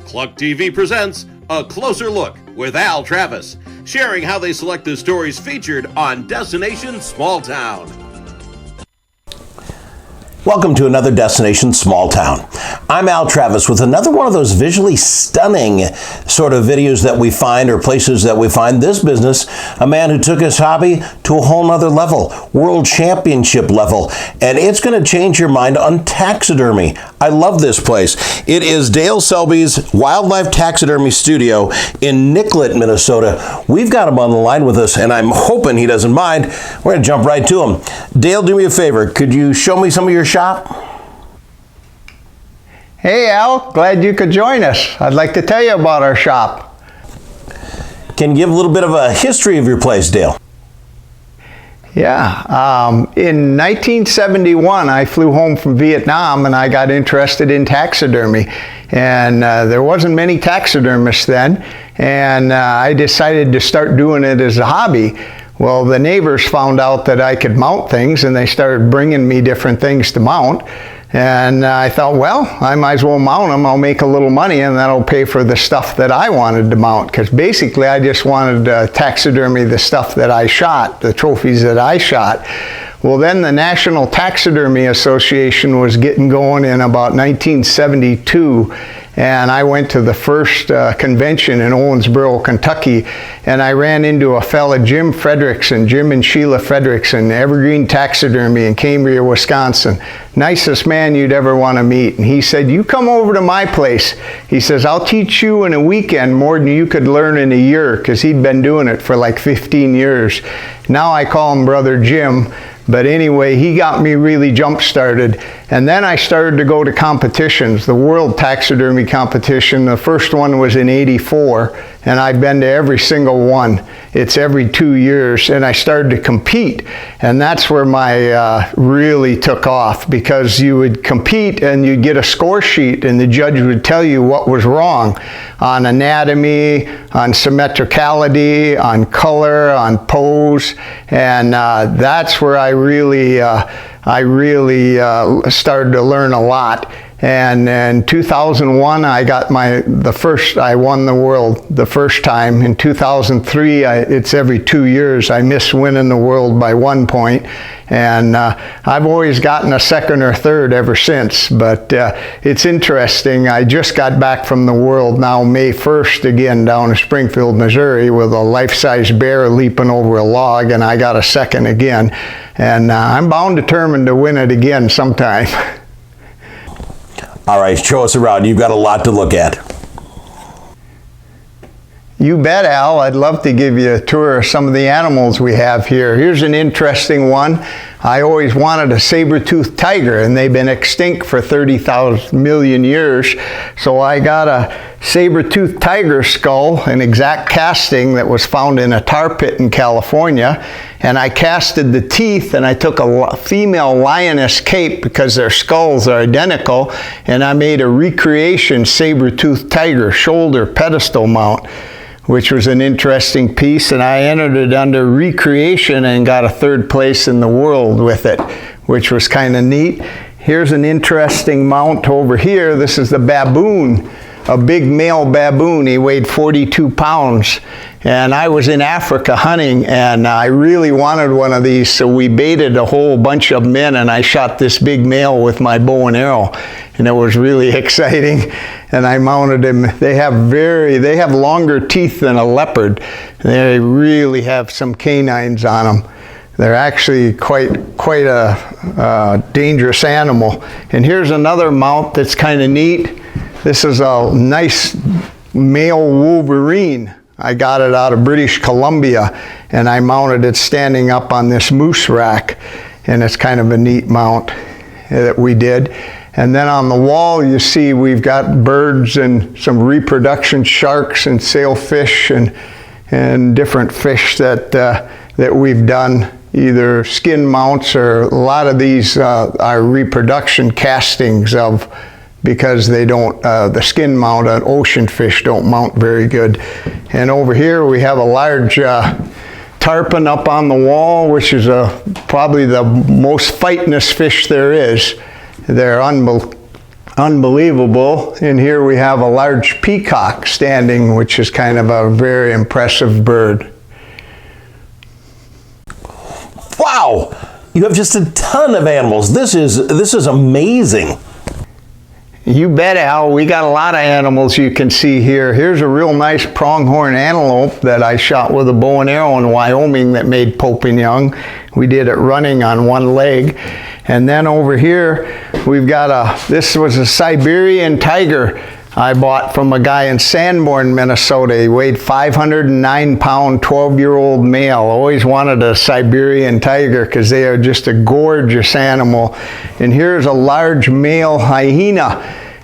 Cluck TV presents A Closer Look with Al Travis, sharing how they select the stories featured on Destination Small Town. Welcome to another Destination Small Town. I'm Al Travis with another one of those visually stunning sort of videos that we find, or places that we find. This business, a man who took his hobby to a whole nother level, world championship level, and it's going to change your mind on taxidermy. I love this place. It is Dale Selby's Wildlife Taxidermy Studio in Nicollet, Minnesota. We've got him on the line with us, and I'm hoping he doesn't mind. We're going to jump right to him. Dale, do me a favor. Could you show me some of your shop? Hey Al, glad you could join us. I'd like to tell you about our shop. Can you give a little bit of a history of your place, Dale? Yeah, in 1971 I flew home from Vietnam and I got interested in taxidermy. And there wasn't many taxidermists then, and I decided to start doing it as a hobby. Well, the neighbors found out that I could mount things, and they started bringing me different things to mount. And I thought, well, I might as well mount them. I'll make a little money, and that'll pay for the stuff that I wanted to mount. Because basically, I just wanted to taxidermy the stuff that I shot, the trophies that I shot. Well, then the National Taxidermy Association was getting going in about 1972. And I went to the first convention in Owensboro, Kentucky, and I ran into a fella, Jim and Sheila Fredrickson, Evergreen Taxidermy in Cambria, Wisconsin. Nicest man you'd ever want to meet. And he said, you come over to my place. He says, I'll teach you in a weekend more than you could learn in a year, because he'd been doing it for like 15 years. Now I call him Brother Jim. But anyway, he got me really jump-started. And then I started to go to competitions, the World Taxidermy Competition. The first one was in '84, and I've been to every single one. It's every 2 years, and I started to compete. And that's where my really took off, because you would compete and you'd get a score sheet, and the judge would tell you what was wrong on anatomy, on symmetricality, on color, on pose. And that's where I really started to learn a lot. And in 2001, I won the world the first time. In 2003, it's every 2 years. I miss winning the world by 1 point. And I've always gotten a second or third ever since. But it's interesting. I just got back from the world now May 1st again down in Springfield, Missouri, with a life-size bear leaping over a log, and I got a second again. And I'm bound determined to win it again sometime. All right, show us around. You've got a lot to look at. You bet, Al. I'd love to give you a tour of some of the animals we have here. Here's an interesting one. I always wanted a saber-toothed tiger, and they've been extinct for 30,000 million years. So I got a saber-toothed tiger skull, an exact casting that was found in a tar pit in California. And I casted the teeth, and I took a female lioness cape, because their skulls are identical, and I made a recreation saber-toothed tiger shoulder pedestal mount, which was an interesting piece, and I entered it under recreation and got a third place in the world with it, which was kind of neat. Here's an interesting mount over here. This is the baboon, a big male baboon. He weighed 42 pounds. And I was in Africa hunting, and I really wanted one of these, so we baited a whole bunch of them in, and I shot this big male with my bow and arrow, and it was really exciting. And I mounted him. They have longer teeth than a leopard. They really have some canines on them. They're actually quite a dangerous animal. And here's another mount that's kind of neat. This is a nice male wolverine. I got it out of British Columbia, and I mounted it standing up on this moose rack, and it's kind of a neat mount that we did. And then on the wall, you see we've got birds and some reproduction sharks and sailfish and different fish that we've done, either skin mounts, or a lot of these are reproduction castings of, because they don't, the skin mount on ocean fish don't mount very good. And over here we have a large tarpon up on the wall, which is probably the most fightinest fish there is. They're unbelievable. And here we have a large peacock standing, which is kind of a very impressive bird. Wow, you have just a ton of animals. This is amazing. You bet, Al. We got a lot of animals you can see here. Here's a real nice pronghorn antelope that I shot with a bow and arrow in Wyoming that made Pope and Young. We did it running on one leg. And then over here, we've got this was a Siberian tiger I bought from a guy in Sanborn, Minnesota. He weighed 509 pound, 12-year-old male. Always wanted a Siberian tiger because they are just a gorgeous animal. And here's a large male hyena.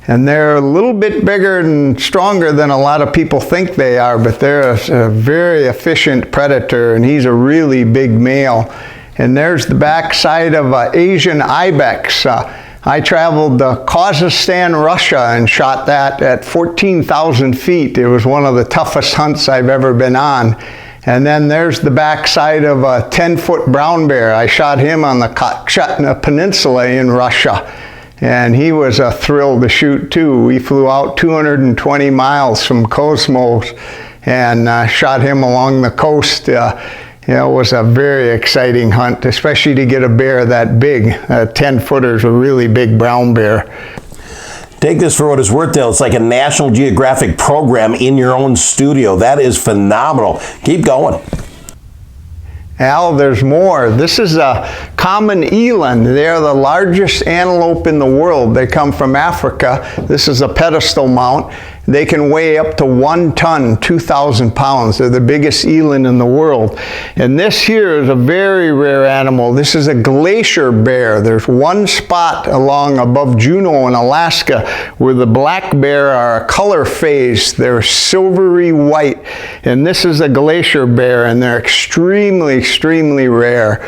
And they're a little bit bigger and stronger than a lot of people think they are, but they're a very efficient predator, and he's a really big male. And there's the backside of an Asian ibex. I traveled to Kazakhstan, Russia, and shot that at 14,000 feet. It was one of the toughest hunts I've ever been on. And then there's the backside of a 10-foot brown bear. I shot him on the Kamchatka Peninsula in Russia. And he was a thrill to shoot too. We flew out 220 miles from Cosmos and shot him along the coast. It was a very exciting hunt, especially to get a bear that big. 10-footer is a really big brown bear. Take this for what it's worth, Dale. It's like a National Geographic program in your own studio. That is phenomenal. Keep going. Al, there's more. This is a common eland. They're the largest antelope in the world. They come from Africa. This is a pedestal mount. They can weigh up to 1 ton, 2,000 pounds. They're the biggest eland in the world. And this here is a very rare animal. This is a glacier bear. There's one spot along above Juneau in Alaska where the black bear are a color phase. They're silvery white. And this is a glacier bear, and they're extremely rare.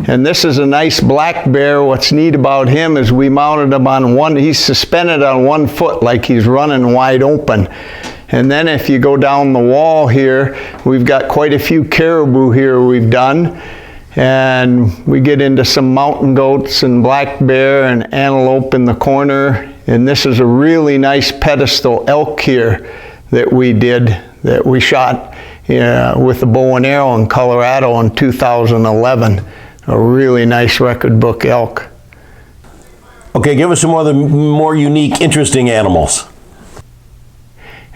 And this is a nice black bear. What's neat about him is we mounted him on one, he's suspended on 1 foot like he's running wide open. And then if you go down the wall here, we've got quite a few caribou here we've done. And we get into some mountain goats and black bear and antelope in the corner. And this is a really nice pedestal elk here that we shot with a bow and arrow in Colorado in 2011. A really nice record book elk. Okay, give us some more unique, interesting animals.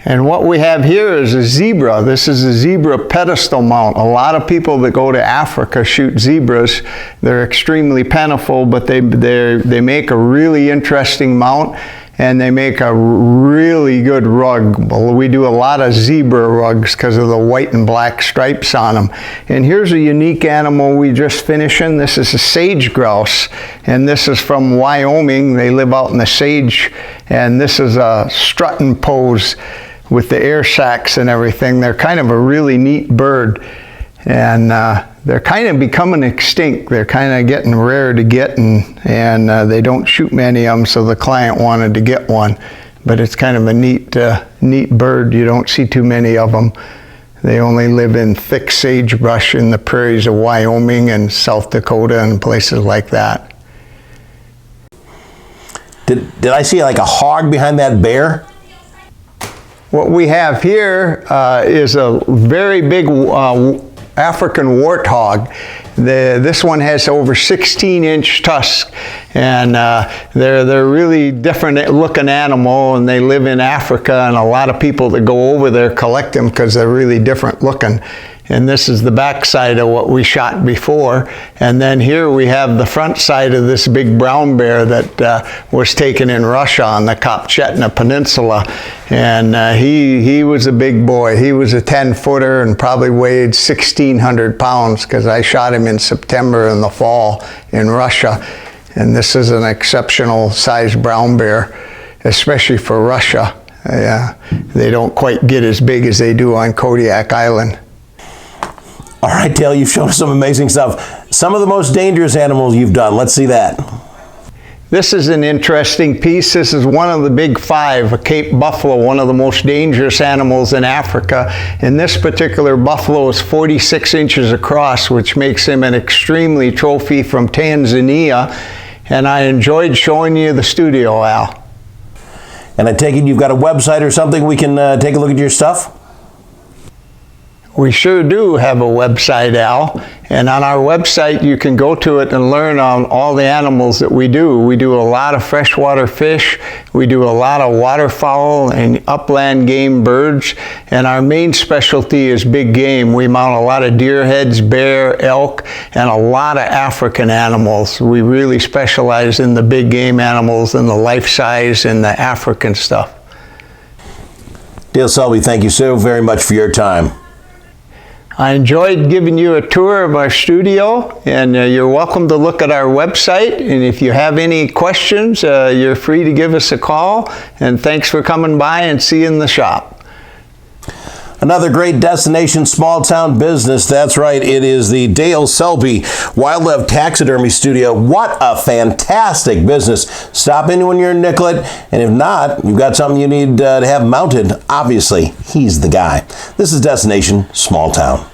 And what we have here is a zebra. This is a zebra pedestal mount. A lot of people that go to Africa shoot zebras. They're extremely plentiful, but they make a really interesting mount, and they make a really good rug. We do a lot of zebra rugs because of the white and black stripes on them. And here's a unique animal we just finished in. This is a sage grouse, and this is from Wyoming. They live out in the sage, and this is a strutting pose with the air sacs and everything. They're kind of a really neat bird, and they're kind of becoming extinct. They're kind of getting rare to get, and they don't shoot many of them, so the client wanted to get one. But it's kind of a neat bird. You don't see too many of them. They only live in thick sagebrush in the prairies of Wyoming and South Dakota and places like that. Did I see like a hog behind that bear? What we have here is a very big African warthog. This one has over 16-inch tusks, and they're really different looking animal, and they live in Africa, and a lot of people that go over there collect them because they're really different looking. And this is the back side of what we shot before. And then here we have the front side of this big brown bear that was taken in Russia on the Kamchatka Peninsula. And he was a big boy. He was a 10-footer and probably weighed 1,600 pounds because I shot him in September in the fall in Russia. And this is an exceptional sized brown bear, especially for Russia. They don't quite get as big as they do on Kodiak Island. All right, Dale, you've shown us some amazing stuff. Some of the most dangerous animals you've done. Let's see that. This is an interesting piece. This is one of the big 5, a Cape buffalo, one of the most dangerous animals in Africa. And this particular buffalo is 46 inches across, which makes him an extremely trophy from Tanzania. And I enjoyed showing you the studio, Al. And I take it you've got a website or something we can take a look at your stuff? We sure do have a website, Al. And on our website, you can go to it and learn on all the animals that we do. We do a lot of freshwater fish. We do a lot of waterfowl and upland game birds. And our main specialty is big game. We mount a lot of deer heads, bear, elk, and a lot of African animals. We really specialize in the big game animals and the life size and the African stuff. Dale Selby, thank you so very much for your time. I enjoyed giving you a tour of our studio, and you're welcome to look at our website. And if you have any questions, you're free to give us a call. And thanks for coming by and seeing the shop. Another great destination small town business. That's right. It is the Dale Selby Wildlife Taxidermy Studio. What a fantastic business. Stop in when you're in Nicollet. And if not, you've got something you need to have mounted. Obviously, he's the guy. This is Destination Small Town.